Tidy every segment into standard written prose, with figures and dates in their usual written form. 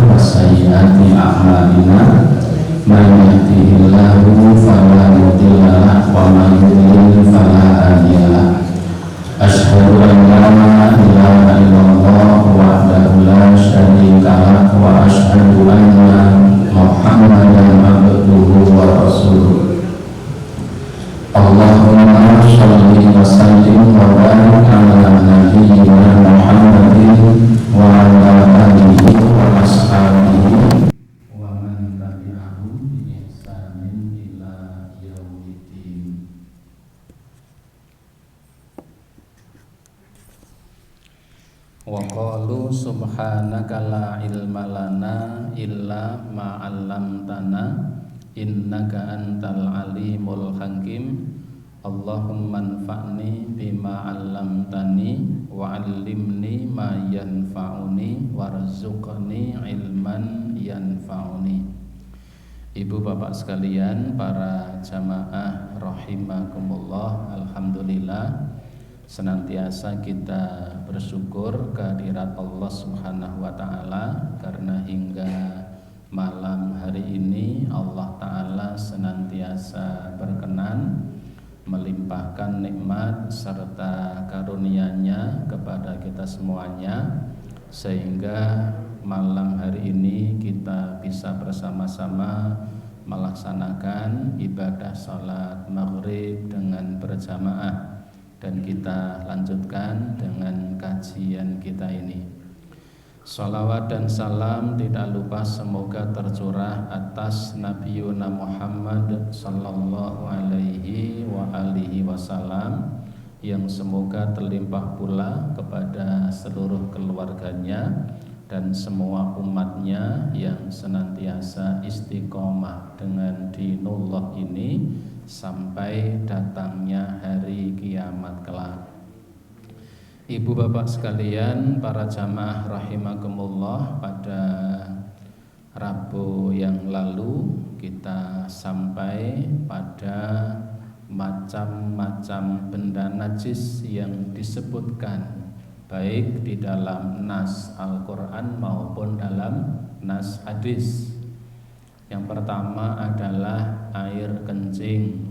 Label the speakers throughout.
Speaker 1: وسيئات أعمالنا من يهده الله فلا مضل له ومن يضلل فلا هادي له أشهد أن لا إله إلا الله وحده لا شريك له وأشهد أن محمدا عبده ورسوله اللهم صل وسلم وبارك على نبينا محمد وعلى آله وأصحابه ومن تبعهم بإحسان إلى يوم الدين. Wa qalu subhanaka la ilma lana illa ma 'allamtana innaka antal alimul hakim. Allahumma anfa'ni bima 'allamtani wa 'allimni ma yanfa'uni warzuqni ilman yanfa'uni. Ibu bapak sekalian, para jamaah rahimakumullah, alhamdulillah senantiasa kita bersyukur kehadirat Allah Subhanahu wa taala karena hingga malam hari ini Allah taala senantiasa berkenan melimpahkan nikmat serta karunia-Nya kepada kita semuanya, sehingga malam hari ini kita bisa bersama-sama melaksanakan ibadah salat maghrib dengan berjamaah. Dan kita lanjutkan dengan kajian kita ini. Salawat dan salam tidak lupa semoga tercurah atas Nabiuna Muhammad sallallahu alaihi wa alihi wasallam, yang semoga terlimpah pula kepada seluruh keluarganya dan semua umatnya yang senantiasa istiqomah dengan dinullah ini sampai datangnya hari kiamat kelak. Ibu bapak sekalian, para jamaah rahimakumullah, pada Rabu yang lalu kita sampai pada macam-macam benda najis yang disebutkan baik di dalam nas Al-Quran maupun dalam nas hadis. Yang pertama adalah air kencing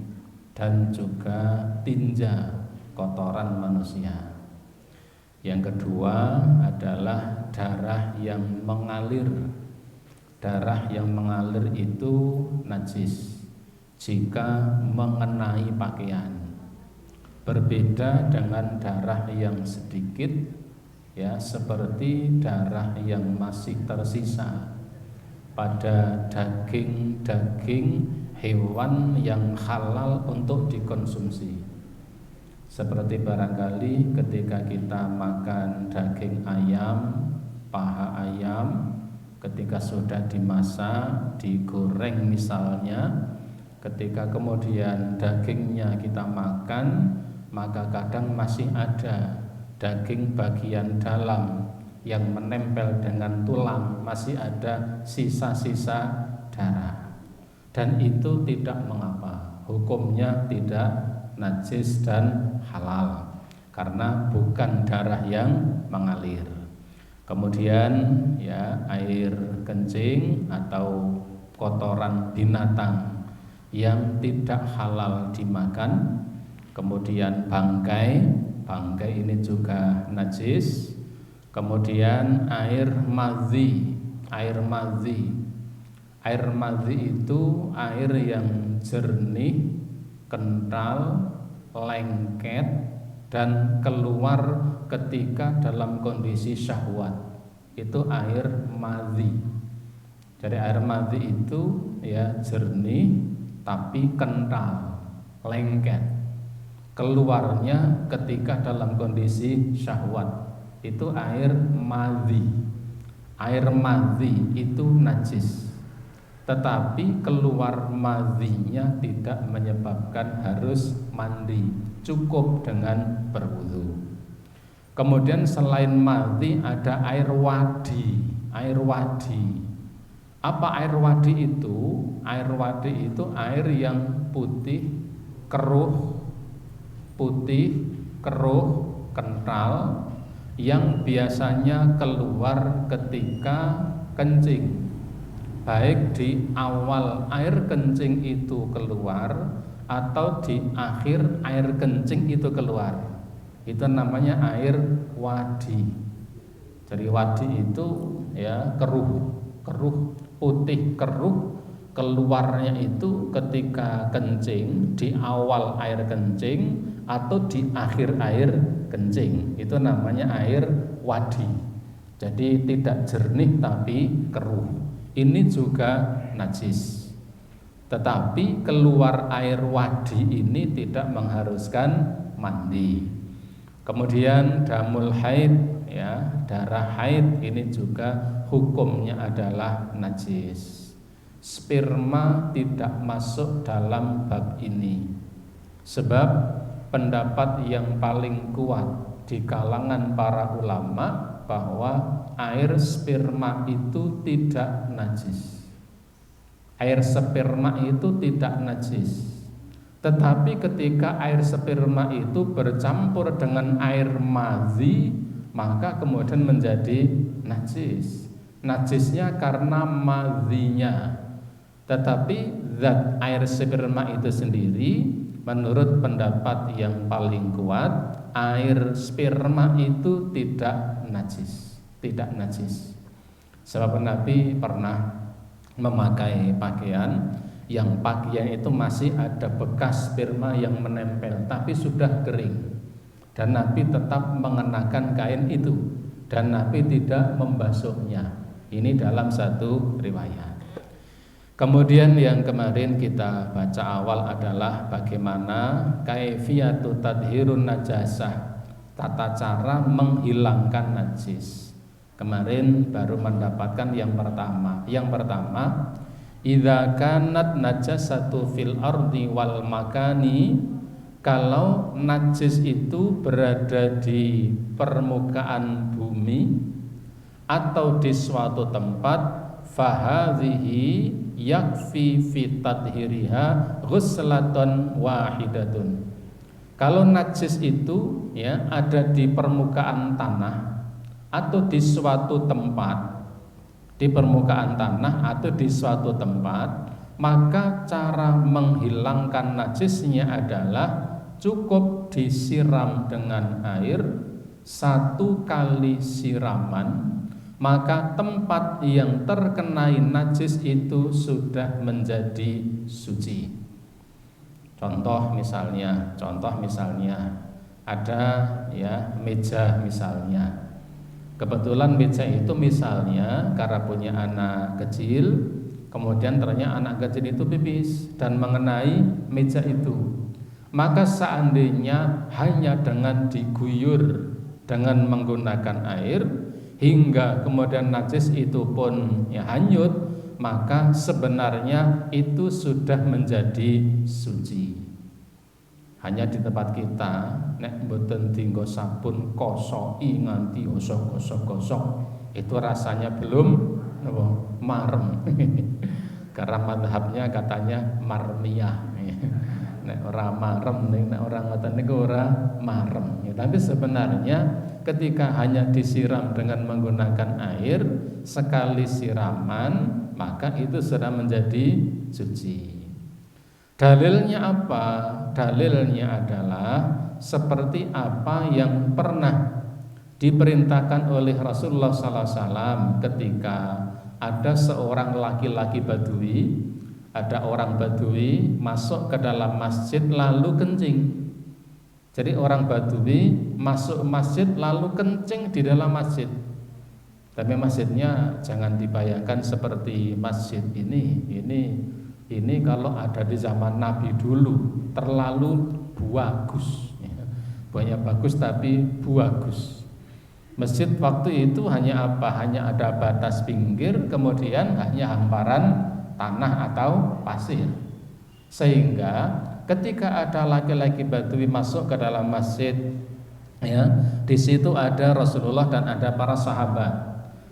Speaker 1: dan juga tinja, kotoran manusia. Yang kedua adalah darah yang mengalir. Darah yang mengalir itu najis jika mengenai pakaian. Berbeda dengan darah yang sedikit, ya, seperti darah yang masih tersisa pada daging-daging hewan yang halal untuk dikonsumsi. Seperti barangkali ketika kita makan daging ayam, paha ayam, ketika sudah dimasak, digoreng misalnya, ketika kemudian dagingnya kita makan, maka kadang masih ada daging bagian dalam yang menempel dengan tulang, masih ada sisa-sisa darah. Dan itu tidak mengapa, hukumnya tidak najis dan halal karena bukan darah yang mengalir. Kemudian ya, air kencing atau kotoran binatang yang tidak halal dimakan. Kemudian bangkai ini juga najis. Kemudian air madhi itu air yang jernih, kental, lengket, dan keluar ketika dalam kondisi syahwat. Itu air madhi. Jadi air madhi itu ya jernih tapi kental, lengket. Keluarnya ketika dalam kondisi syahwat. Itu air madhi. Air madhi itu najis, tetapi keluar madhinya tidak menyebabkan harus mandi, cukup dengan berwudu. Kemudian selain madhi ada air wadi. Apa air wadi itu? Air wadi itu air yang putih, keruh, kental, yang biasanya keluar ketika kencing, baik di awal air kencing itu keluar atau di akhir air kencing itu keluar, itu namanya air wadi. Jadi wadi itu ya keruh putih keruh, keluarnya itu ketika kencing, di awal air kencing atau di akhir air kencing, itu namanya air wadi. Jadi tidak jernih tapi keruh. Ini juga najis. Tetapi keluar air wadi ini tidak mengharuskan mandi. Kemudian damul haid, ya, darah haid ini juga hukumnya adalah najis. Sperma tidak masuk dalam bab ini, sebab pendapat yang paling kuat di kalangan para ulama bahwa air sperma itu tidak najis. Air sperma itu tidak najis. Tetapi ketika air sperma itu bercampur dengan air madhi, maka kemudian menjadi najis. Najisnya karena madhinya. Tetapi zat air sperma itu sendiri, menurut pendapat yang paling kuat, air sperma itu tidak najis. Tidak najis. Sebab Nabi pernah memakai pakaian yang pakaian itu masih ada bekas sperma yang menempel tapi sudah kering, dan Nabi tetap mengenakan kain itu dan Nabi tidak membasuhnya. Ini dalam satu riwayat. Kemudian yang kemarin kita baca awal adalah bagaimana kaifiyatu tadhirun najasah, tata cara menghilangkan najis. Kemarin baru mendapatkan yang pertama. Yang pertama, idza kanat najasatu fil ardi wal makani, kalau najis itu berada di permukaan bumi atau di suatu tempat, fahadhihi yakfi fi tadhiriha ghuslatun wahidatun. Kalau najis itu ya ada di permukaan tanah atau di suatu tempat, di permukaan tanah atau di suatu tempat, maka cara menghilangkan najisnya adalah cukup disiram dengan air 1 kali siraman, maka tempat yang terkenai najis itu sudah menjadi suci. Contoh misalnya ada ya meja misalnya. Kebetulan meja itu misalnya karena punya anak kecil, kemudian ternyata anak kecil itu pipis dan mengenai meja itu, maka seandainya hanya dengan diguyur dengan menggunakan air hingga kemudian najis itu pun ya hanyut, maka sebenarnya itu sudah menjadi suci. Hanya di tempat kita nek mboten dienggo sabun kosoki nganti gosok-gosok itu rasanya belum marem. Karena madhabnya katanya marmiyah. Nek ora marem, nek ora ngoten niku ora marem. Tapi sebenarnya ketika hanya disiram dengan menggunakan air sekali siraman, maka itu sudah menjadi suci. Dalilnya apa? Dalilnya adalah seperti apa yang pernah diperintahkan oleh Rasulullah SAW ketika ada seorang laki-laki Badui, ada orang Badui masuk ke dalam masjid lalu kencing. Jadi orang Badui masuk masjid lalu kencing di dalam masjid. Tapi masjidnya jangan dibayangkan seperti masjid ini. Ini kalau ada di zaman Nabi dulu terlalu bagus, banyak bagus tapi bagus. Masjid waktu itu hanya apa? Hanya ada batas pinggir, kemudian hanya hamparan tanah atau pasir. Sehingga ketika ada laki-laki Badui masuk ke dalam masjid, ya, di situ ada Rasulullah dan ada para sahabat.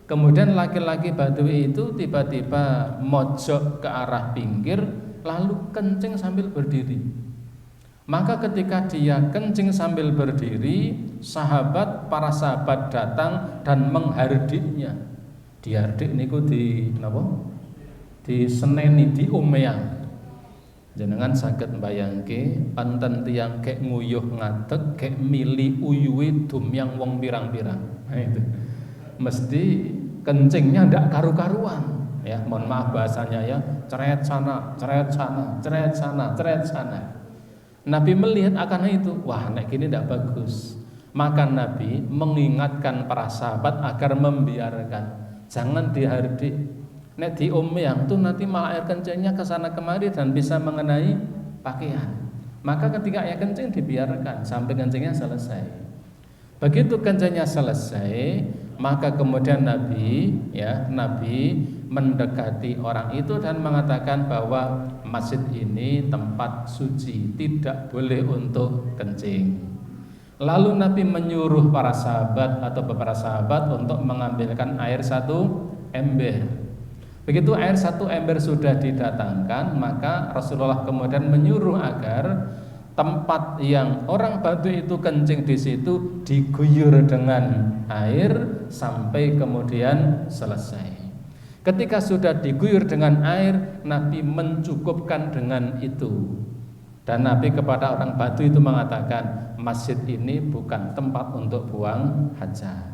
Speaker 1: Kemudian laki-laki Badui itu tiba-tiba mojok ke arah pinggir lalu kencing sambil berdiri. Maka ketika dia kencing sambil berdiri, para sahabat datang dan menghardiknya. Diardik niku di napa? Diseneni diomeang. Jenengan saged mbayangke panten tiyang kek nguyuh ngadeg kek mili uyuhe dumyang wong pirang-pirang. Nah itu. Mesti kencingnya ndak karu-karuan. Ya, mohon maaf bahasanya ya, ceret sana, ceret sana, ceret sana, ceret sana. Nabi melihat akan itu, wah nek gini ndak bagus. Maka Nabi mengingatkan para sahabat agar membiarkan, jangan dihardik. Nek diomeang tuh nanti malah air kencingnya ke sana kemari dan bisa mengenai pakaian. Maka ketika air kencing dibiarkan sampai kencingnya selesai. Begitu kencingnya selesai, maka kemudian Nabi mendekati orang itu dan mengatakan bahwa masjid ini tempat suci, tidak boleh untuk kencing. Lalu Nabi menyuruh para sahabat atau beberapa sahabat untuk mengambilkan air 1 ember. Begitu air 1 ember sudah didatangkan, maka Rasulullah kemudian menyuruh agar tempat yang orang Batu itu kencing di situ diguyur dengan air sampai kemudian selesai. Ketika sudah diguyur dengan air, Nabi mencukupkan dengan itu. Dan Nabi kepada orang Batu itu mengatakan, masjid ini bukan tempat untuk buang hajat.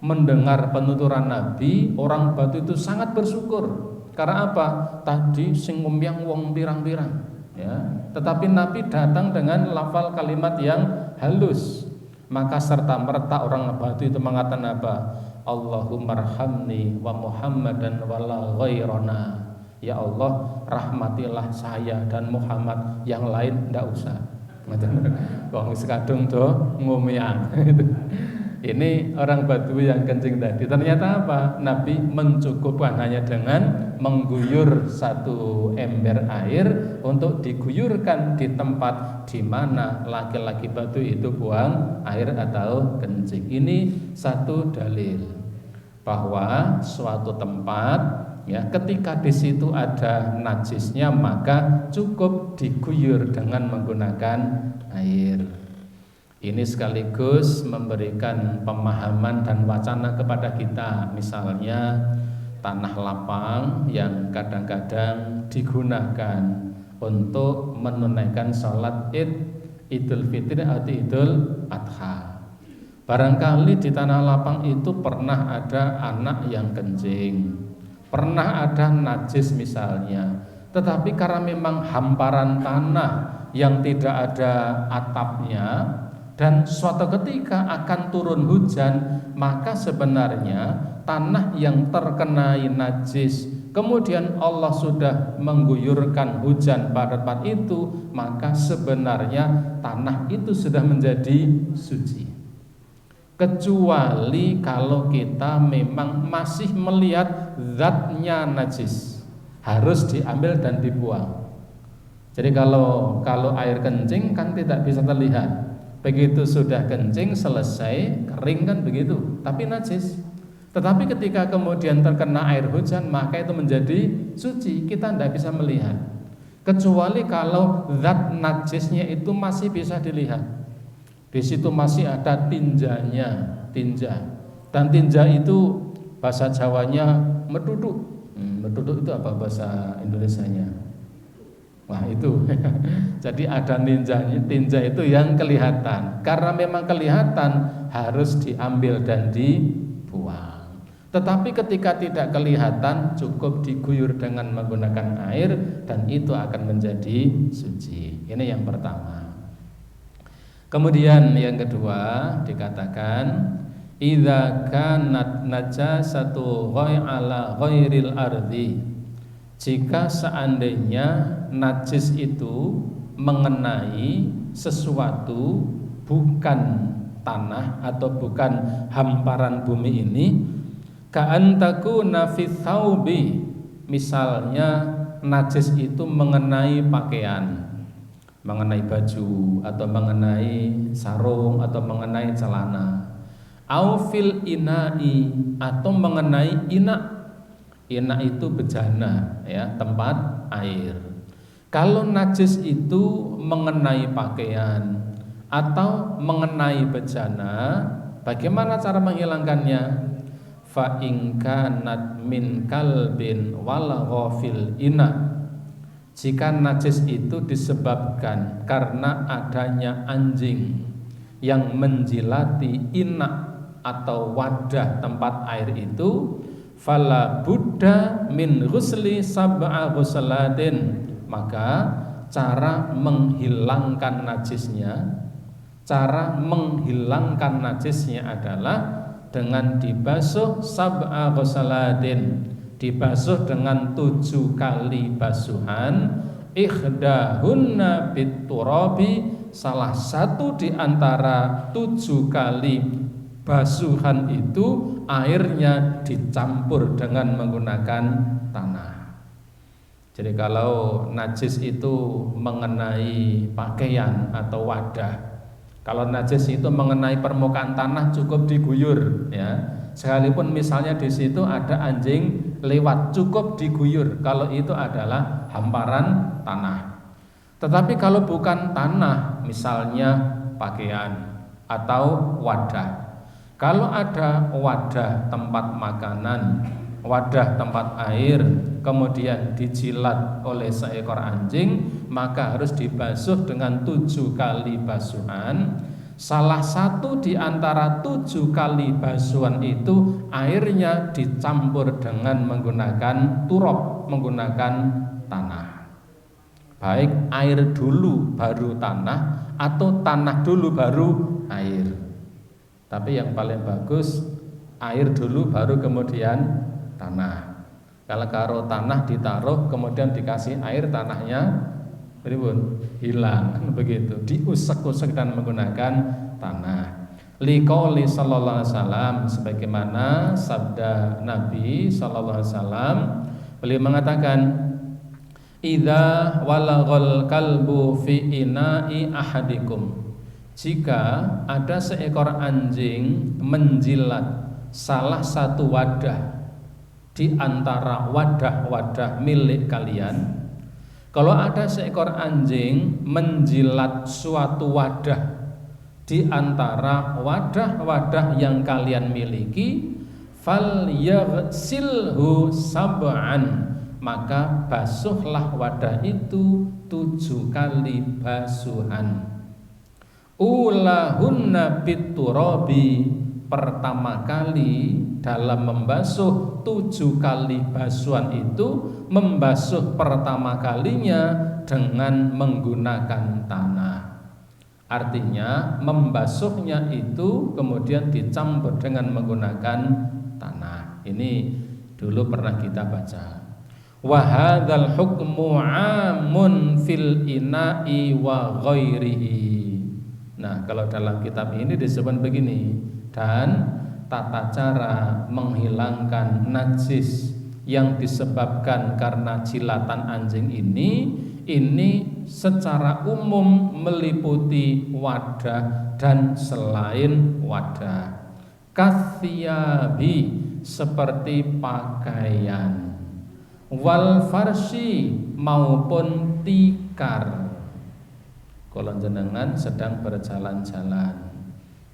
Speaker 1: Mendengar penuturan Nabi, orang Batu itu sangat bersyukur. Karena apa? Tadi sing ngomyang wong pirang-pirang, ya. Tetapi Nabi datang dengan lafal kalimat yang halus. Maka serta merta orang Batu itu mengatakan apa? Allahummarhamni wa Muhammadan wala ghairana. Ya Allah, rahmatilah saya dan Muhammad, yang lain ndak usah. Wong wis kadung do ngomyang. Ini orang Batu yang kencing tadi. Ternyata apa? Nabi mencukupkan hanya dengan mengguyur 1 ember air untuk diguyurkan di tempat di mana laki-laki Batu itu buang air atau kencing. Ini satu dalil bahwa suatu tempat, ya, ketika di situ ada najisnya maka cukup diguyur dengan menggunakan air. Ini sekaligus memberikan pemahaman dan wacana kepada kita. Misalnya tanah lapang yang kadang-kadang digunakan untuk menunaikan sholat Idul Fitri atau Idul Adha. Barangkali di tanah lapang itu pernah ada anak yang kencing, pernah ada najis misalnya. Tetapi karena memang hamparan tanah yang tidak ada atapnya, dan suatu ketika akan turun hujan, maka sebenarnya tanah yang terkenai najis, kemudian Allah sudah mengguyurkan hujan pada tempat itu, maka sebenarnya tanah itu sudah menjadi suci. Kecuali kalau kita memang masih melihat zatnya najis, harus diambil dan dibuang. Jadi kalau air kencing kan tidak bisa terlihat. Begitu sudah kencing selesai, kering kan begitu, tapi najis. Tetapi ketika kemudian terkena air hujan, maka itu menjadi suci, kita tidak bisa melihat. Kecuali kalau zat najisnya itu masih bisa dilihat. Di situ masih ada tinjanya, tinja. Dan tinja itu bahasa Jawanya meduduk. Meduduk itu apa bahasa Indonesianya? Wah itu. Jadi ada tinja itu yang kelihatan. Karena memang kelihatan harus diambil dan dibuang. Tetapi ketika tidak kelihatan cukup diguyur dengan menggunakan air dan itu akan menjadi suci. Ini yang pertama. Kemudian yang kedua dikatakan idza kanat najasatu ala ghairil ardi. Jika seandainya najis itu mengenai sesuatu bukan tanah atau bukan hamparan bumi ini, ka'an takuna fi thawbi, misalnya najis itu mengenai pakaian, mengenai baju atau mengenai sarung atau mengenai celana, au fil ina'i, atau mengenai ina. Ina itu bejana, ya, tempat air. Kalau najis itu mengenai pakaian atau mengenai bejana, bagaimana cara menghilangkannya? fa in kanat min kalbin wal ghafil ina. Jika najis itu disebabkan karena adanya anjing yang menjilati inak atau wadah tempat air itu, fala buddha min ghusli sab'a ghuslatin, maka cara menghilangkan najisnya adalah dengan dibasuh sab'a ghuslatin, dibasuh dengan 7 kali basuhan, ikhdahunna biturabi, salah satu di antara 7 kali basuhan itu airnya dicampur dengan menggunakan tanah. Jadi kalau najis itu mengenai pakaian atau wadah, kalau najis itu mengenai permukaan tanah cukup diguyur ya. Sekalipun misalnya di situ ada anjing lewat, cukup diguyur kalau itu adalah hamparan tanah. Tetapi kalau bukan tanah, misalnya pakaian atau wadah, kalau ada wadah tempat makanan, wadah tempat air, kemudian dijilat oleh seekor anjing, maka harus dibasuh dengan 7 kali basuhan. Salah satu di antara 7 kali basuhan itu airnya dicampur dengan menggunakan turab, menggunakan tanah. Baik air dulu baru tanah atau tanah dulu baru air. Tapi yang paling bagus air dulu baru kemudian tanah. Kalau tanah ditaruh kemudian dikasih air, tanahnya hilang, begitu, diusek-usek dan menggunakan tanah. Liqauli sallallahu alaihi wasallam, sebagaimana sabda Nabi sallallahu alaihi wasallam, beliau mengatakan, idza walaghal kalbu fi ina'i ahadikum, jika ada seekor anjing menjilat salah satu wadah di antara wadah-wadah milik kalian. Kalau ada seekor anjing menjilat suatu wadah di antara wadah-wadah yang kalian miliki, falyaghsilhu sab'an, maka basuhlah wadah itu 7 kali basuhan. Ulahunna biturabi, pertama kali dalam membasuh 7 kali basuhan itu, membasuh pertama kalinya dengan menggunakan tanah. Artinya membasuhnya itu kemudian dicampur dengan menggunakan tanah. Ini dulu pernah kita baca. Wa hadzal hukmu 'amun fil ina'i wa ghairihi. Nah, kalau dalam kitab ini disebut begini, dan tata cara menghilangkan najis yang disebabkan karena jilatan anjing ini secara umum meliputi wadah dan selain wadah. Kathiyabi, seperti pakaian, wal farsi, maupun tikar. Kalau jenengan sedang berjalan-jalan,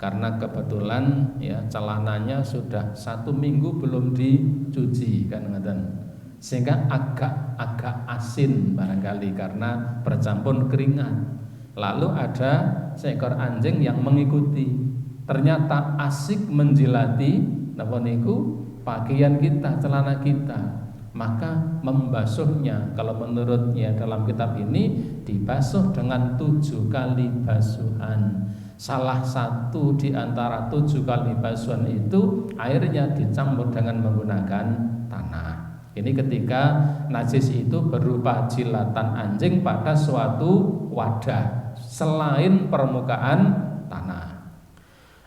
Speaker 1: karena kebetulan ya celananya sudah 1 minggu belum dicuci kan, sehingga agak asin barangkali karena bercampur keringat. Lalu ada seekor anjing yang mengikuti, ternyata asik menjilati pakaian kita, celana kita, maka membasuhnya, kalau menurutnya dalam kitab ini, dibasuh dengan 7 kali basuhan. Salah satu di antara 7 kali basuhan itu airnya dicampur dengan menggunakan tanah. Ini ketika najis itu berupa jilatan anjing pada suatu wadah selain permukaan tanah.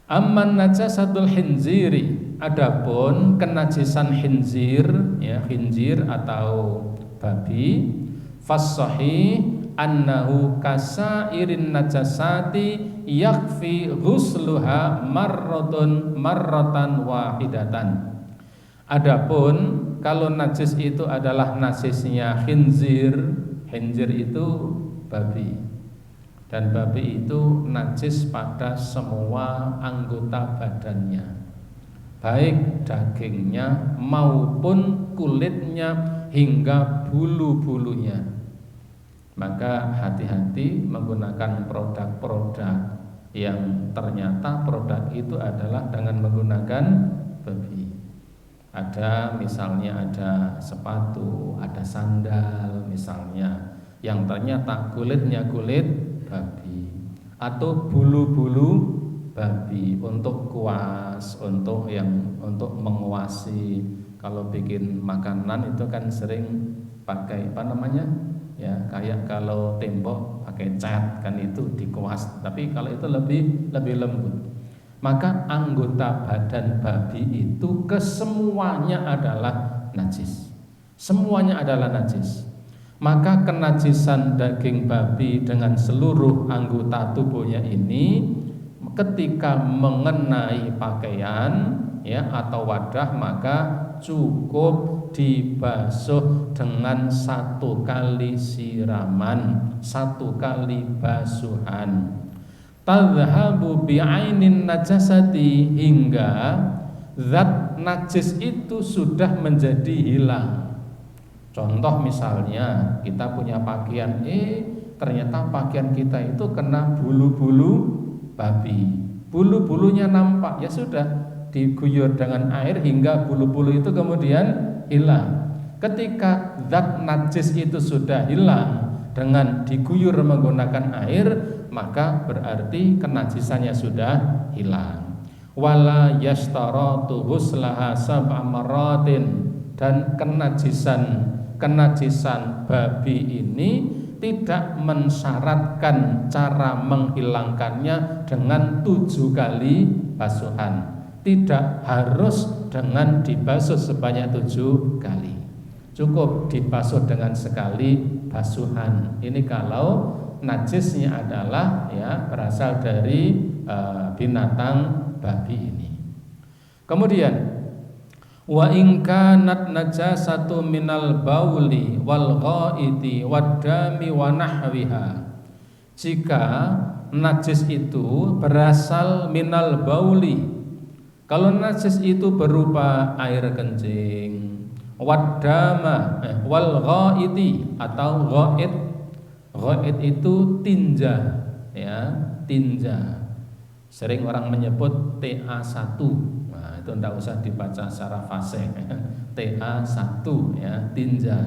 Speaker 1: Amman najasatul khinziri, adapun kenajisan khinzir, ya, khinzir atau babi, fas-sahih annahu kasairin najasati yakfi ghusluha marratan wahidatan. Adapun kalau najis itu adalah najisnya khinzir, khinzir itu babi, dan babi itu najis pada semua anggota badannya, baik dagingnya maupun kulitnya hingga bulu-bulunya. Maka hati-hati menggunakan produk-produk yang ternyata produk itu adalah dengan menggunakan babi. Ada misalnya ada sepatu, ada sandal misalnya yang ternyata kulitnya kulit babi atau bulu-bulu babi untuk kuas, untuk menguasi. Kalau bikin makanan itu kan sering pakai apa namanya? Ya, kayak kalau tembok pakai cat kan itu dikuas. Tapi kalau itu lebih lembut. Maka anggota badan babi itu kesemuanya adalah najis. Semuanya adalah najis. Maka kenajisan daging babi dengan seluruh anggota tubuhnya ini ketika mengenai pakaian ya atau wadah maka cukup dibasuh dengan 1 kali siraman, 1 kali basuhan. Tadhhabu bi'ainin najasati hingga zat najis itu sudah menjadi hilang. Contoh misalnya kita punya pakaian, ternyata pakaian kita itu kena bulu-bulu babi, bulu-bulunya nampak, ya sudah diguyur dengan air hingga bulu-bulu itu kemudian hilang. Ketika zat najis itu sudah hilang dengan diguyur menggunakan air, maka berarti kenajisannya sudah hilang. Wala yashtaratu huslaha sab'a maratin, dan kenajisan babi ini tidak mensyaratkan cara menghilangkannya dengan 7 kali basuhan. Tidak harus dengan dibasuh sebanyak 7 kali. Cukup dibasuh dengan sekali basuhan. Ini kalau najisnya adalah ya berasal dari binatang babi ini. Kemudian wa in kanat najasatu minal bauli wal ghaiti wad dami wa nahwiha. Jika najis itu berasal minal bauli, kalau najis itu berupa air kencing, wad dama wal ghaiti atau ghait. Ghait itu tinja ya, tinja. Sering orang menyebut TA1. Nah, itu tidak usah dibaca secara fasih. TA1 ya, tinja.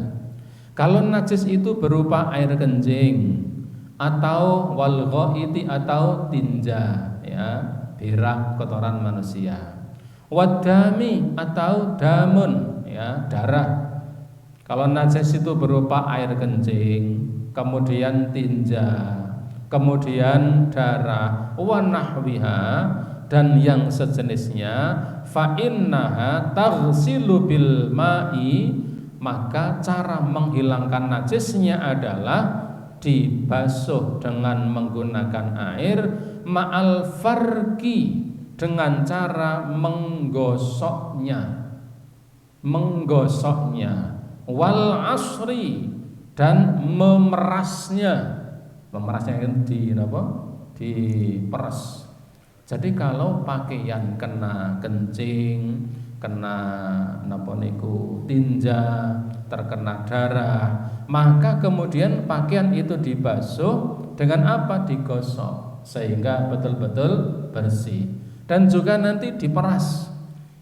Speaker 1: Kalau najis itu berupa air kencing atau wal ghaiti atau tinja ya, berak kotoran manusia. Wadami atau damun ya, darah. Kalau najis itu berupa air kencing, kemudian tinja, kemudian darah, wa nahwiha, dan yang sejenisnya, fa innaha taghsilu bil ma'i, maka cara menghilangkan najisnya adalah dibasuh dengan menggunakan air, ma'al farqi, dengan cara menggosoknya, wal asri, dan memerasnya diperas. Jadi kalau pakaian kena kencing, kena tinja, terkena darah, maka kemudian pakaian itu dibasuh dengan apa? Digosok sehingga betul-betul bersih, dan juga nanti diperas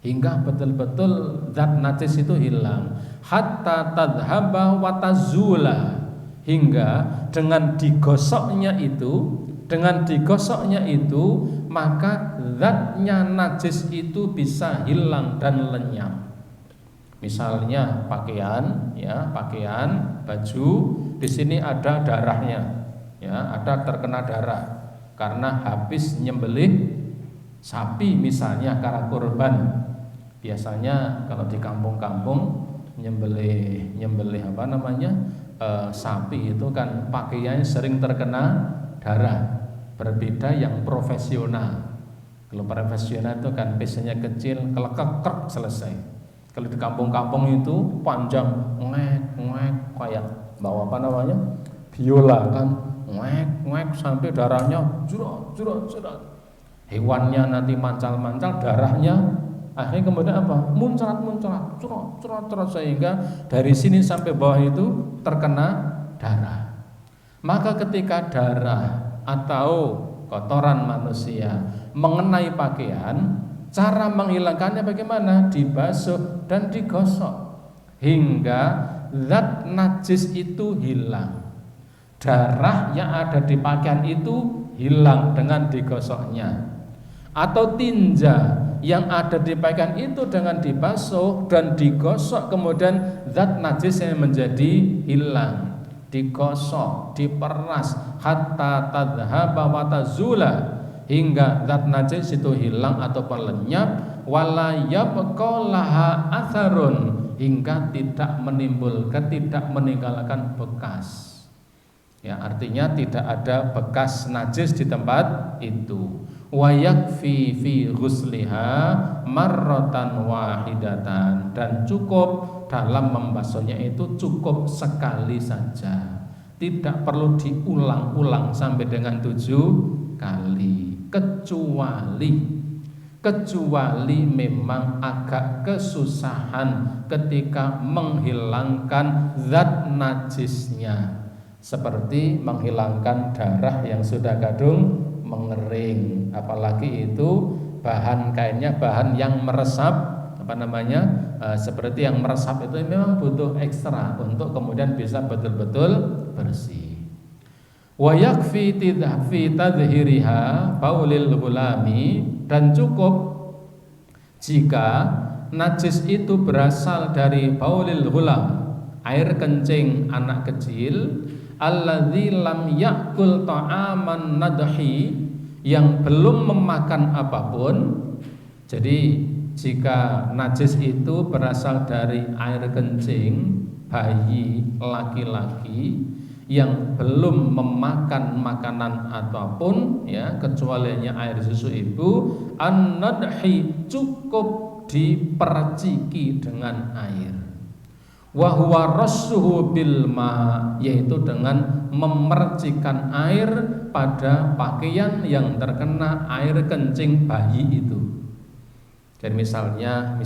Speaker 1: hingga betul-betul zat najis itu hilang, hatta tadhhaba wa tazula, hingga dengan digosoknya itu maka zatnya najis itu bisa hilang dan lenyap. Misalnya pakaian baju, di sini ada darahnya ya, ada terkena darah karena habis nyembelih sapi misalnya karena kurban. Biasanya kalau di kampung-kampung nyembelih sapi itu kan pakaiannya sering terkena darah. Berbeda yang profesional. Kalau profesional itu kan biasanya kecil, kelekek selesai. Kalau di kampung-kampung itu panjang, ngek kayak bawa biola kan, ngek sampai darahnya jurat. Hewannya nanti mancal-mancal, darahnya Akhirnya kemudian apa? Muncrat, curot sehingga dari sini sampai bawah itu terkena darah. Maka ketika darah atau kotoran manusia mengenai pakaian, cara menghilangkannya bagaimana? Dibasuh dan digosok hingga zat najis itu hilang. Darah yang ada di pakaian itu hilang dengan digosoknya. Atau tinja yang ada di pakaian itu dengan dibasuh dan digosok, kemudian zat najisnya menjadi hilang. Digosok, diperas hatta tadhhaba wa tazula, hingga zat najis itu hilang ataupun lenyap, wala yabqa laha atharun, hingga tidak meninggalkan bekas. Ya, artinya tidak ada bekas najis di tempat itu. Wa yakfi fi ghusliha marratan wahidatan, dan cukup dalam membasuhnya itu cukup sekali saja, tidak perlu diulang-ulang sampai dengan 7 kali, kecuali memang agak kesusahan ketika menghilangkan zat najisnya, seperti menghilangkan darah yang sudah kadung mengering, apalagi itu bahan kainnya bahan yang meresap, seperti yang meresap itu memang butuh ekstra untuk kemudian bisa betul-betul bersih. Wa yakfi fi tadhhiriha baulil ghulami, dan cukup jika najis itu berasal dari baulil ghulam, air kencing anak kecil, alladzi lam yakul ta'aman nadhi, yang belum memakan apapun. Jadi jika najis itu berasal dari air kencing bayi laki-laki yang belum memakan makanan apapun, ya, kecualinya air susu ibu, an-nadhi, cukup diperciki dengan air. Wa huwa rassuhu bil ma, yaitu dengan memercikan air pada pakaian yang terkena air kencing bayi itu. Jadi misalnya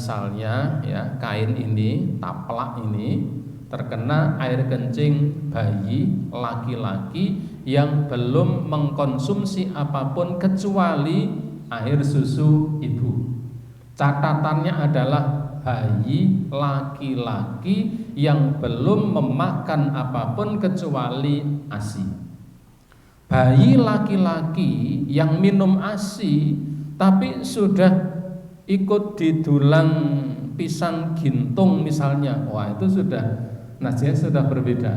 Speaker 1: ya, kain ini, taplak ini terkena air kencing bayi laki-laki yang belum mengkonsumsi apapun kecuali air susu ibu. Catatannya adalah bayi laki-laki yang belum memakan apapun kecuali ASI. Bayi laki-laki yang minum ASI tapi sudah ikut didulang pisang gintung misalnya, wah itu sudah najisnya sudah berbeda.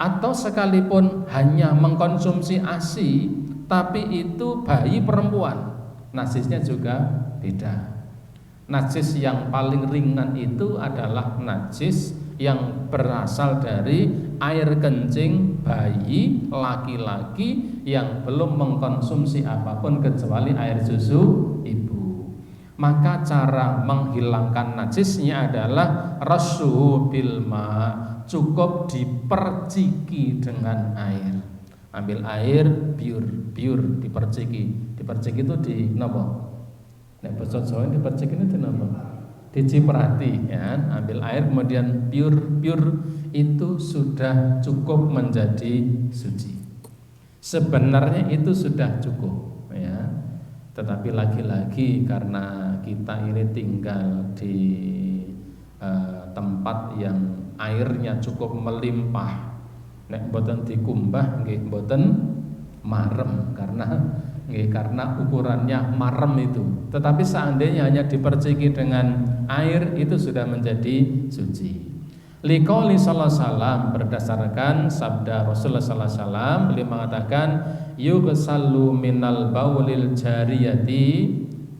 Speaker 1: Atau sekalipun hanya mengkonsumsi ASI tapi itu bayi perempuan, najisnya juga beda. Najis yang paling ringan itu adalah najis yang berasal dari air kencing bayi laki-laki yang belum mengkonsumsi apapun kecuali air susu ibu. Maka cara menghilangkan najisnya adalah rassuhu bil ma, cukup diperciki dengan air. Ambil air biur diperciki itu di nopo? Nek basa Jawa dipercik ini dinapa? Diciprati, ya. Ambil air kemudian biur itu sudah cukup menjadi suci. Sebenarnya itu sudah cukup, ya. Tetapi lagi-lagi karena kita ini tinggal di tempat yang airnya cukup melimpah, nek mboten dikumbah nggih mboten marem, karena ukurannya marem itu. Tetapi seandainya hanya diperciki dengan air, itu sudah menjadi suci. Liqauli sallallahu alaihi wasallam, berdasarkan sabda Rasulullah sallallahu alaihi wasallam, beliau mengatakan yughsallu minal baulil jariyati,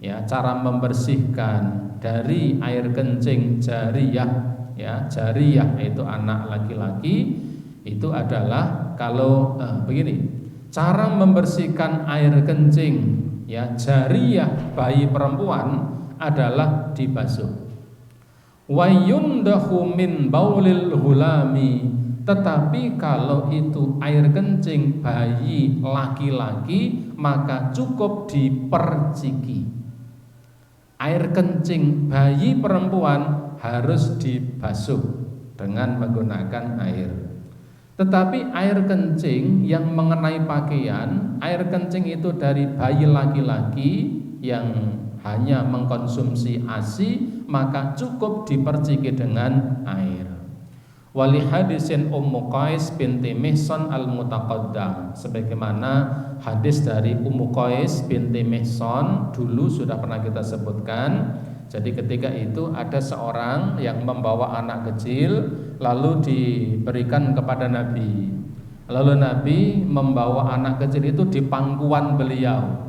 Speaker 1: ya, cara membersihkan dari air kencing jariyah, ya, jariyah itu anak laki-laki, itu adalah kalau begini, cara membersihkan air kencing, ya, jariyah bayi perempuan adalah dibasuh. Wa yundahu min baulil hulami, tetapi kalau itu air kencing bayi laki-laki maka cukup diperciki. air kencing bayi perempuan harus dibasuh dengan menggunakan air. Tetapi air kencing yang mengenai pakaian, air kencing itu dari bayi laki-laki yang hanya mengkonsumsi ASI, maka cukup diperciki dengan air. Wali hadisin Ummu Qais binti Mihsan al-Mutaqaddam, sebagaimana hadis dari Ummu Qais binti Mihsan dulu sudah pernah kita sebutkan. Jadi ketika itu ada seorang yang membawa anak kecil lalu diberikan kepada Nabi. Lalu Nabi membawa anak kecil itu di pangkuan beliau.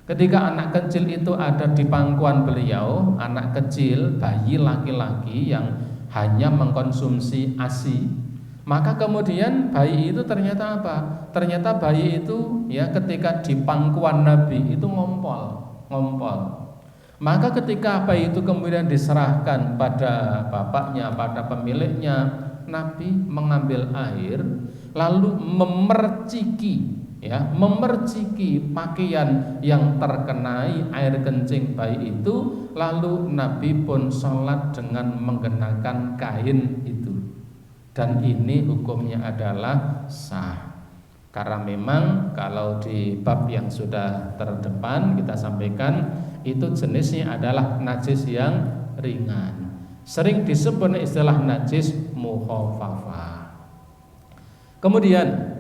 Speaker 1: Ketika anak kecil itu ada di pangkuan beliau, anak kecil bayi laki-laki yang hanya mengkonsumsi ASI, maka kemudian bayi itu ternyata apa? Ternyata bayi itu ya ketika di pangkuan Nabi itu ngompol. Maka ketika bayi itu kemudian diserahkan pada bapaknya, pada pemiliknya, Nabi mengambil air lalu memerciki pakaian yang terkenai air kencing bayi itu, lalu Nabi pun sholat dengan mengenakan kain itu. Dan ini hukumnya adalah sah. Karena memang kalau di bab yang sudah terdepan kita sampaikan, itu jenisnya adalah najis yang ringan. Sering disebut istilah najis mukhafafah. Kemudian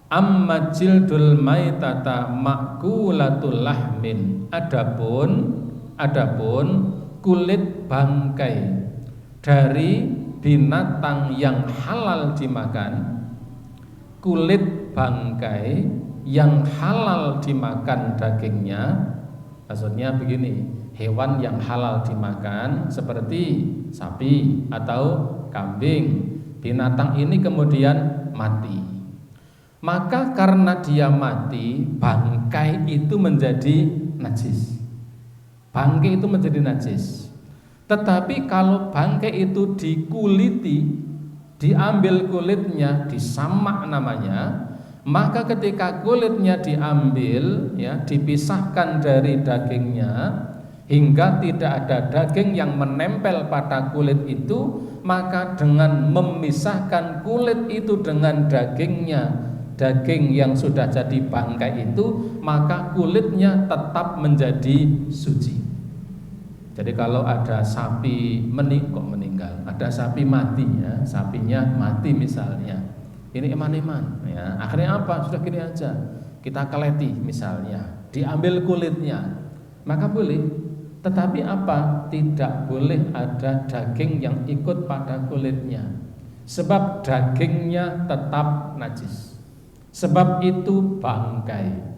Speaker 1: amma jildul maitata makulatul lahmin, adapun kulit bangkai dari binatang yang halal dimakan, kulit bangkai yang halal dimakan dagingnya, maksudnya begini, hewan yang halal dimakan seperti sapi atau kambing, binatang ini kemudian mati, maka karena dia mati, bangkai itu menjadi najis. Bangkai itu menjadi najis. Tetapi kalau bangkai itu dikuliti, diambil kulitnya, disamak namanya, maka ketika kulitnya diambil, ya, dipisahkan dari dagingnya hingga tidak ada daging yang menempel pada kulit itu, maka dengan memisahkan kulit itu dengan dagingnya, daging yang sudah jadi bangkai itu, maka kulitnya tetap menjadi suci. Jadi kalau ada sapi meninggal, ada sapi mati, ya, sapinya mati misalnya, ini eman-eman, ya, akhirnya apa? Sudah gini aja, kita keleti misalnya, diambil kulitnya, maka boleh. Tetapi apa? Tidak boleh ada daging yang ikut pada kulitnya, sebab dagingnya tetap najis. Sebab itu bangkai.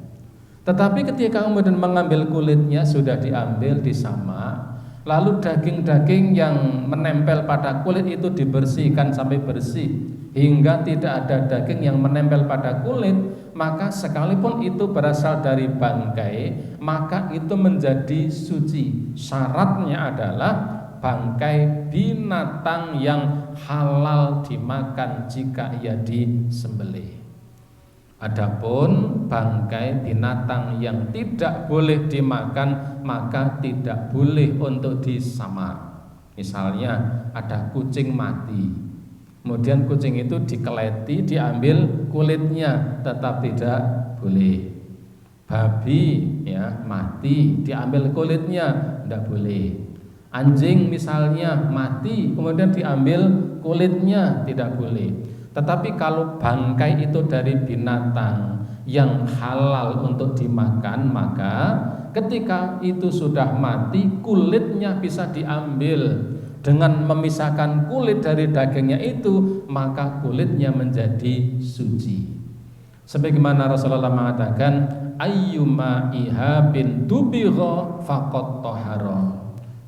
Speaker 1: Tetapi ketika kemudian mengambil kulitnya, sudah diambil, disamak, lalu daging-daging yang menempel pada kulit itu dibersihkan sampai bersih hingga tidak ada daging yang menempel pada kulit, maka sekalipun itu berasal dari bangkai, maka itu menjadi suci. Syaratnya adalah bangkai binatang yang halal dimakan jika ia disembelih. Adapun bangkai binatang yang tidak boleh dimakan, maka tidak boleh untuk disamak. Misalnya ada kucing mati, kemudian kucing itu dikeleti, diambil kulitnya, tetap tidak boleh. Babi, ya, mati, diambil kulitnya, tidak boleh. Anjing misalnya mati, kemudian diambil kulitnya, tidak boleh. Tetapi kalau bangkai itu dari binatang yang halal untuk dimakan, maka ketika itu sudah mati, kulitnya bisa diambil. Dengan memisahkan kulit dari dagingnya itu, maka kulitnya menjadi suci. Sebagaimana Rasulullah mengatakan, ayyuma ihabin tubigha faqad tahara.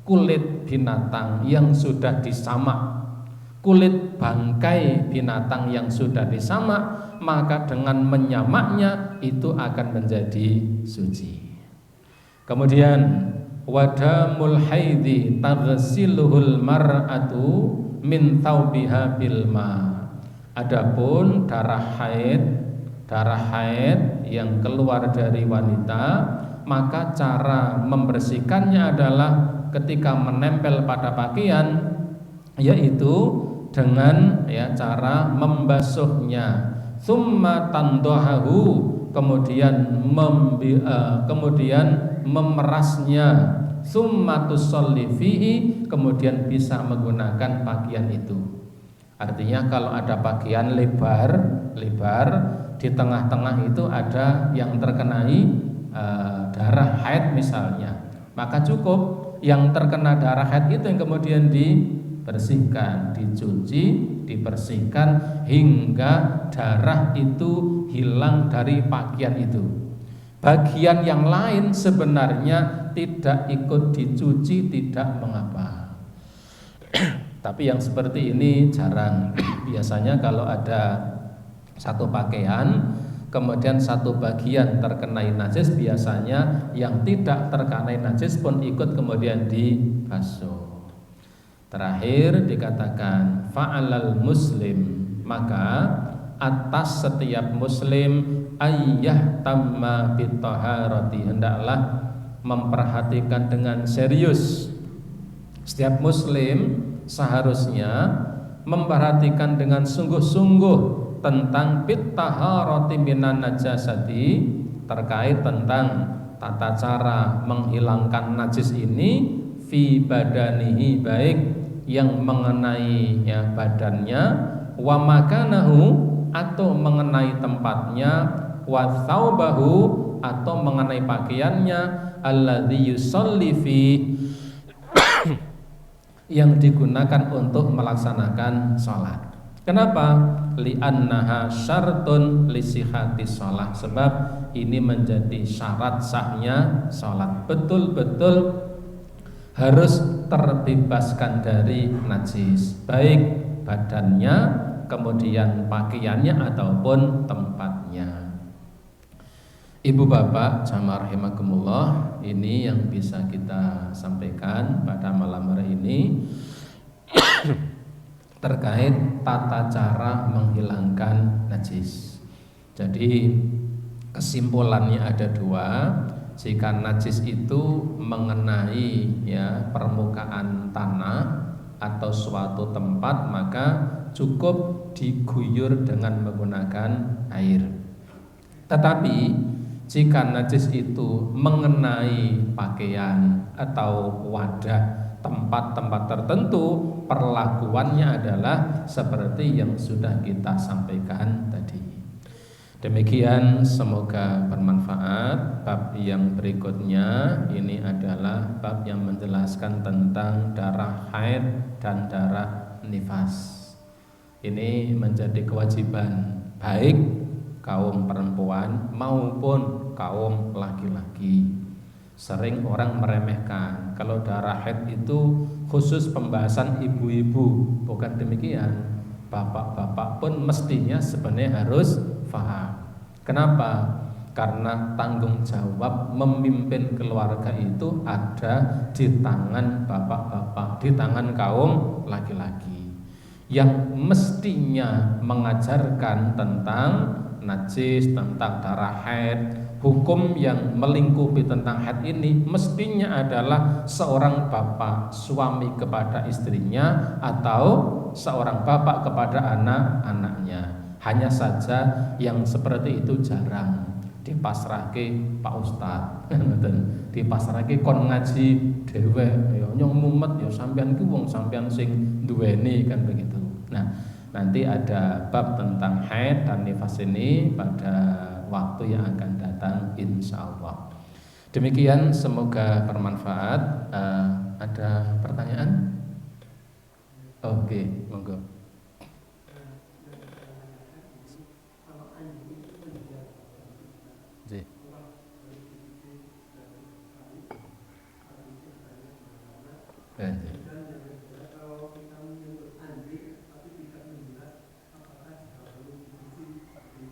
Speaker 1: Kulit binatang yang sudah disamak, kulit bangkai binatang yang sudah disamak, maka dengan menyamaknya itu akan menjadi suci. Kemudian wadamul haidhi taghsiluhul mar'atu min thawbiha bil ma. Adapun darah haid yang keluar dari wanita, maka cara membersihkannya adalah ketika menempel pada pakaian, yaitu dengan cara membasuhnya, summa tandahahu, kemudian memerasnya, summa tusolli fihi, kemudian bisa menggunakan pakaian itu. Artinya kalau ada pakaian lebar di tengah-tengah itu ada yang terkenai darah haid misalnya, maka cukup yang terkena darah haid itu yang kemudian dibersihkan, dicuci, dibersihkan hingga darah itu hilang dari pakaian itu. Bagian yang lain sebenarnya tidak ikut dicuci, tidak mengapa. Tapi yang seperti ini jarang. Biasanya kalau ada satu pakaian kemudian satu bagian terkenai najis, biasanya yang tidak terkenai najis pun ikut kemudian dibasuh. Terakhir dikatakan fa'alal muslim, maka atas setiap muslim ayyah tamma bitaharati, hendaklah memperhatikan dengan serius. Setiap muslim seharusnya memperhatikan dengan sungguh-sungguh tentang bitaharati minan najasati, terkait tentang tata cara menghilangkan najis ini, fi badanihi, baik yang mengenai badannya, wa makanahu, atau mengenai tempatnya, wa thawbahu, atau mengenai pakaiannya, alladzi yusolli fi, yang digunakan untuk melaksanakan sholat. Kenapa? Li'annaha syartun lisihati sholat, sebab ini menjadi syarat sahnya sholat. Betul-betul harus terbebaskan dari najis, baik badannya, kemudian pakaiannya ataupun tempatnya. Ibu bapak jamaah rahimakumullah, ini yang bisa kita sampaikan pada malam hari ini terkait tata cara menghilangkan najis. Jadi kesimpulannya ada dua. Jika najis itu mengenai permukaan tanah atau suatu tempat, maka cukup diguyur dengan menggunakan air. Tetapi jika najis itu mengenai pakaian atau wadah tempat-tempat tertentu, perlakuannya adalah seperti yang sudah kita sampaikan tadi. Demikian, semoga bermanfaat. Bab yang berikutnya ini adalah bab yang menjelaskan tentang darah haid dan darah nifas. Ini menjadi kewajiban baik kaum perempuan maupun kaum laki-laki. Sering orang meremehkan kalau darah haid itu khusus pembahasan ibu-ibu. Bukan demikian. Bapak-bapak pun mestinya sebenarnya harus faham. Kenapa? Karena tanggung jawab memimpin keluarga itu ada di tangan bapak-bapak, di tangan kaum laki-laki, yang mestinya mengajarkan tentang najis, tentang darah haid, hukum yang melingkupi tentang haid ini mestinya adalah seorang bapak, suami kepada istrinya, atau seorang bapak kepada anak-anaknya. Hanya saja yang seperti itu jarang dipasrahke Pak Ustad, dipasrahke kon ngaji dhewe, ya nyong mumet ya sampean ki wong sampean sing duweni, kan begitu. Nah, nanti ada bab tentang haid dan nifas ini pada waktu yang akan datang insyaallah. Demikian, semoga bermanfaat. Ada pertanyaan? Oke, monggo.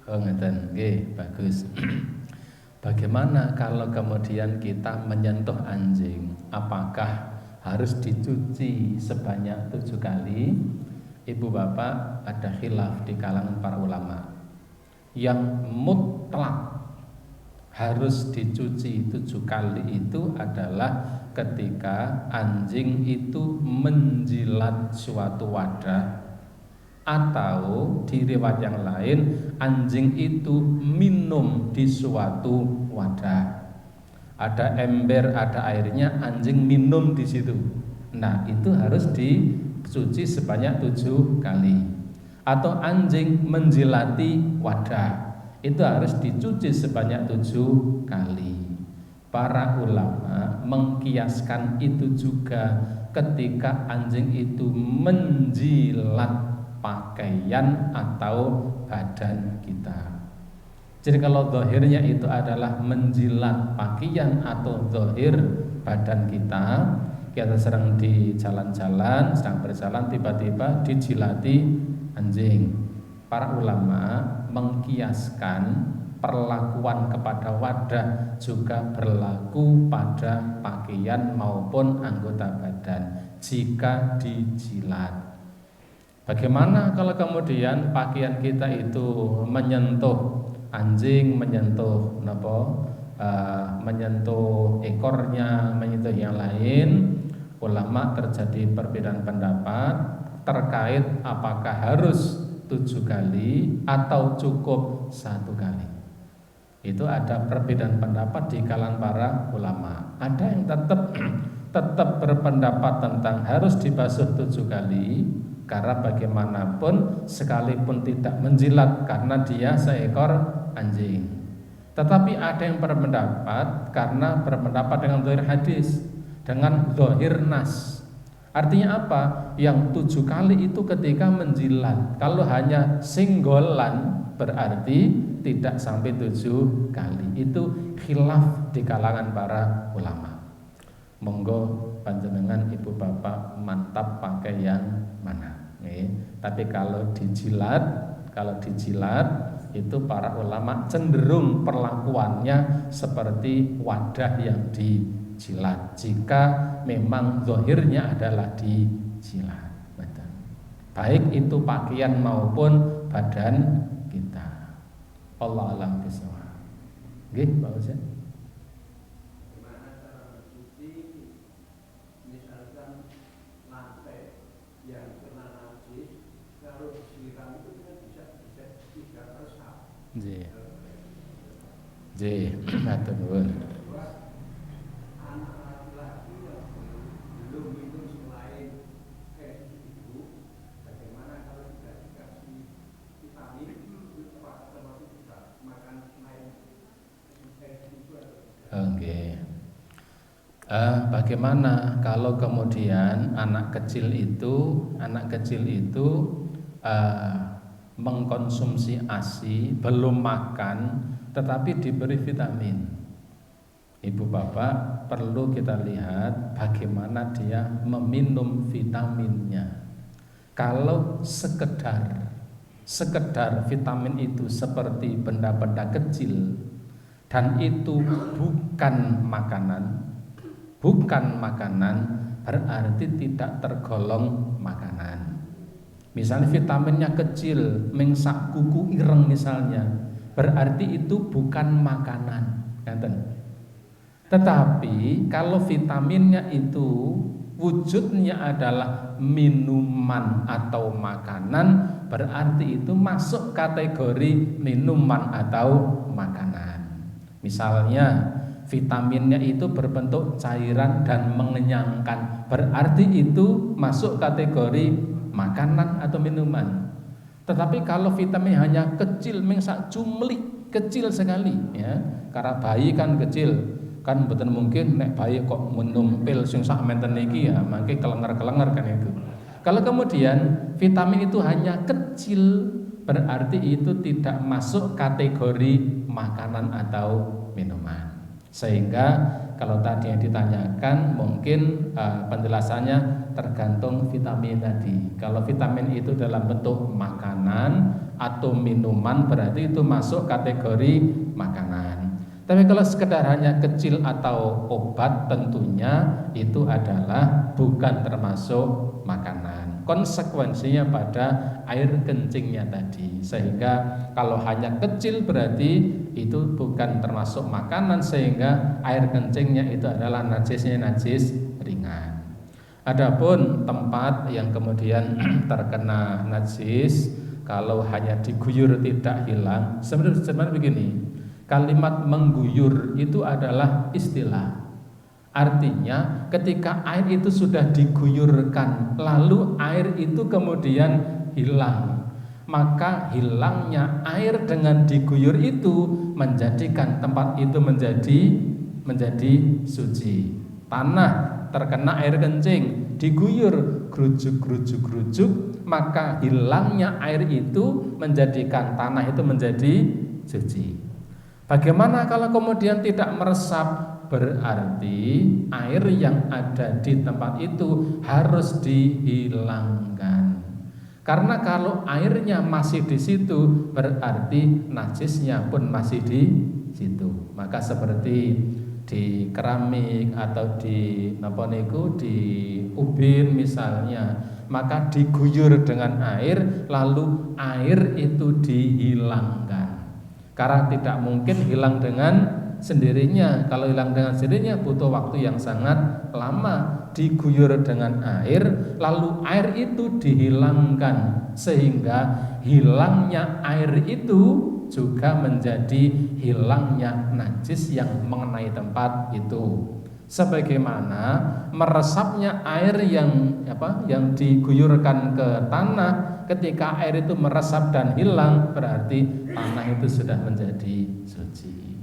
Speaker 1: Oh ngeten, nggih, bagus. Bagaimana kalau kemudian kita menyentuh anjing? Apakah harus dicuci sebanyak 7 kali? Ibu bapak, ada khilaf di kalangan para ulama. Yang mutlak harus dicuci 7 kali itu adalah ketika anjing itu menjilat suatu wadah, atau di riwayat yang lain anjing itu minum di suatu wadah. Ada ember, ada airnya, anjing minum di situ. Nah, itu harus dicuci sebanyak 7 kali. Atau anjing menjilati wadah, itu harus dicuci sebanyak 7 kali. Para ulama mengkiaskan itu juga ketika anjing itu menjilat pakaian atau badan kita. Jadi kalau zahirnya itu adalah menjilat pakaian atau zahir badan kita, kita sedang di jalan-jalan, sedang berjalan tiba-tiba dijilati anjing. Para ulama mengkiaskan perlakuan kepada wadah juga berlaku pada pakaian maupun anggota badan jika dijilat. Bagaimana kalau kemudian pakaian kita itu menyentuh anjing, menyentuh menyentuh ekornya, menyentuh yang lain? Ulama terjadi perbedaan pendapat terkait apakah harus 7 kali atau cukup 1 kali. Itu ada perbedaan pendapat di kalangan para ulama. Ada yang tetap berpendapat tentang harus dibasuh 7 kali, karena bagaimanapun sekalipun tidak menjilat karena dia seekor anjing. Tetapi ada yang berpendapat karena berpendapat dengan zahir hadis, dengan zahir nas. Artinya apa? Yang 7 kali itu ketika menjilat. Kalau hanya singgolan berarti tidak sampai 7 kali. Itu khilaf di kalangan para ulama. Monggo panjenengan ibu bapak mantap pakai yang mana? Tapi kalau dijilat itu para ulama cenderung perlakuannya seperti wadah yang dijilat jika memang zahirnya adalah dijilat. Baik itu pakaian maupun badan kita. Allah alam bisawab. Nggih, Pak Ustaz. J, matur nuwun. Oke. Bagaimana kalau kemudian anak kecil itu mengkonsumsi ASI, belum makan tetapi diberi vitamin? Ibu bapak perlu kita lihat bagaimana dia meminum vitaminnya. Kalau sekedar vitamin itu seperti benda-benda kecil dan itu bukan makanan berarti tidak tergolong makanan. Misalnya vitaminnya kecil, mengsak kuku ireng misalnya, berarti itu bukan makanan. Tetapi kalau vitaminnya itu wujudnya adalah minuman atau makanan, berarti itu masuk kategori minuman atau makanan. Misalnya vitaminnya itu berbentuk cairan dan mengenyangkan, berarti itu masuk kategori makanan atau minuman. Tetapi kalau vitamin hanya kecil, mengsak cumlik, kecil sekali ya. Karena bayi kan kecil, kan betul mungkin nek bayi kok minum pil sing sak menten iki ya, mangke kelenger-kelenger kan itu. Kalau kemudian vitamin itu hanya kecil, berarti itu tidak masuk kategori makanan atau minuman. Sehingga kalau tadi yang ditanyakan mungkin penjelasannya tergantung vitamin tadi. Kalau vitamin itu dalam bentuk makanan atau minuman berarti itu masuk kategori makanan. Tapi kalau sekedar hanya kecil atau obat tentunya itu adalah bukan termasuk makanan. konsekuensinya pada air kencingnya tadi. Sehingga kalau hanya kecil berarti itu bukan termasuk makanan, sehingga air kencingnya itu adalah najisnya najis ringan. Adapun tempat yang kemudian terkena najis, kalau hanya diguyur tidak hilang, sebenarnya begini, kalimat mengguyur itu adalah istilah. Artinya ketika air itu sudah diguyurkan, lalu air itu kemudian hilang, maka hilangnya air dengan diguyur itu menjadikan tempat itu menjadi suci. Tanah terkena air kencing, diguyur gerujuk, maka hilangnya air itu menjadikan tanah itu menjadi suci. Bagaimana kalau kemudian tidak meresap? Berarti air yang ada di tempat itu harus dihilangkan. Karena kalau airnya masih di situ, berarti najisnya pun masih di situ. Maka seperti di keramik atau di di ubin misalnya, maka diguyur dengan air, lalu air itu dihilangkan. Karena tidak mungkin hilang dengan sendirinya. Kalau hilang dengan sendirinya butuh waktu yang sangat lama. Diguyur dengan air, lalu air itu dihilangkan, sehingga hilangnya air itu juga menjadi hilangnya najis yang mengenai tempat itu. Sebagaimana meresapnya air yang diguyurkan ke tanah, ketika air itu meresap dan hilang, berarti tanah itu sudah menjadi suci.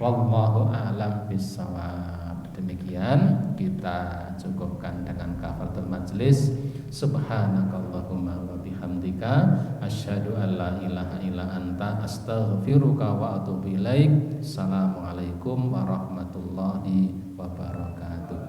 Speaker 1: Wallahu a'lam bishawab. Demikian kita cukupkan dengan kafaratul majlis. Subhanakallahumma wa bihamdika asyhadu an la ilaha illa anta astaghfiruka wa atubu ilaik. Assalamualaikum warahmatullahi wabarakatuh.